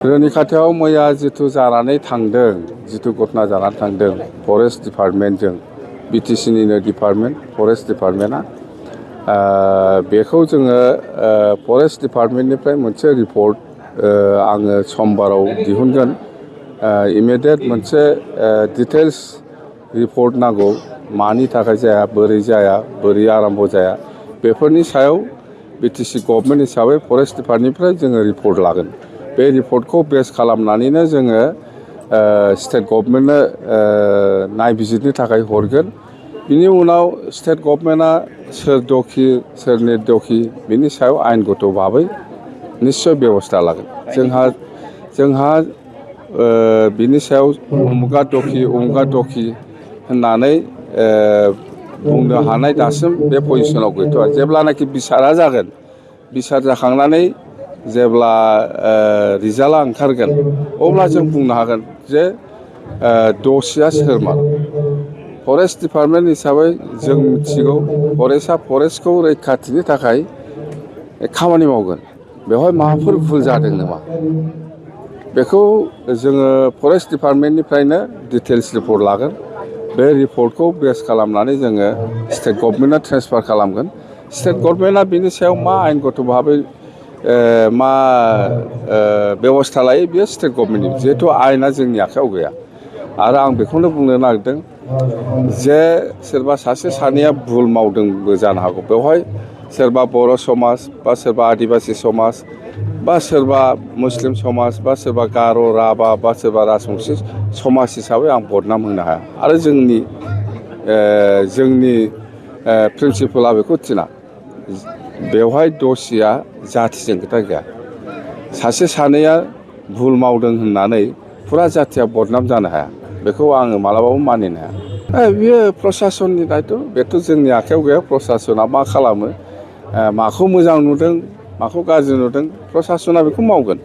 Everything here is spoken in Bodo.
जोंनि खाथियाव मैया जिथु जानानै थांदों, जिथु घटना जानानै थांदों फरेस्ट डिपार्टमेन्टजों, बिटिसिनिनो डिपार्टमेन्ट फरेस्ट डिपार्टमेन्टआ बेखौ जोङो फरेस्ट डिपार्टमेन्टनिफ्राय मोनसे रिपर्ट आङो समबाराव दिहुनगोन। इमिडियेट मोनसे डिटेल्स रिपर्ट नांगौ, मानि थाखाय जाया, बोरै आराम्भ जाया, बेफोरनि सायाव बिटिसि गभर्नमेन्ट हिसाबै फरेस्ट डिपार्टमेन्टनिफ्राय जोङो रिपर्ट लागोन। बे रिपर्टखौ बेस खालामनानैनो जोङो स्टेट गभर्नमेन्टनो नायबिजिरनो थाखाय हरगोन। बिनि उनाव स्टेट गभर्नमेन्टआ सोर दखि सोर निर्दखि बिनि सायाव आयेनगत भाबै निस्सय बेबस्था लागोन। जोंहा बिनि सायाव उमुगा दखि होननानै बुंनो हानाय दासिम बे पजिसनाव गैथ'आ। जेब्लानाखि बिसारा जागोन, बिसार जाखांनानै जेब्ला रिजाल्टआ ओंखारगोन, अब्ला जों बुंनो हागोन जे दसिया सोरमोन। फरेस्ट डिपार्टमेन्ट हिसाबै जों मिथिगौ फरेस्टआ फरेस्टखौ रैखाथिनि थाखाय खामानि मावगोन। बेवहाय माबाफोर भुल जादों नामा, बेखौ जोङो फरेस्ट डिपार्टमेन्टनिफ्रायनो डिटेल्स रिपर्ट लागोन। बे रिपर्टखौ बेस खालामनानै जोङो स्टेट गभर्नमेन्टआ ट्रेन्सफार खालामगोन। स्टेट गभर्नमेन्टआ बिनि सायाव मा आयेनगत भाबै मा बेबस्था लायो, बेयो स्टेट गभर्नमेन्टनि, जिहेथु आयेना जोंनि आखायाव गैया। आरो आं बेखौनो बुंनो नागिरदों जे सोरबा सासे सानैया भुल मावदोंबो जानो हागौ। बेवहाय सोरबा बर' समाज बा सोरबा आदिबासि समाज बा सोरबा मुस्लिम समाज बा सोरबा गार', राभा बा सोरबा राजबंसि समाज हिसाबै आं बदनाम होनो हाया। आरो जोंनि प्रिन्सिपाला बेखौ थिना। बेवहाय दसिया जाथिजों खोथा गैया। सासे सानैया भुल मावदों होननानै फुरा जाथिया बदनाम जानो हाया, बेखौ आङो मालाबाबो मानिनो हाया। बियो प्रसासननि दायथ', बेथ' जोंनि आखायाव गैया। प्रसासना मा खालामो, माखौ मोजां नुदों माखौ गाज्रि नुदों, प्रसासना बेखौ मावगोन।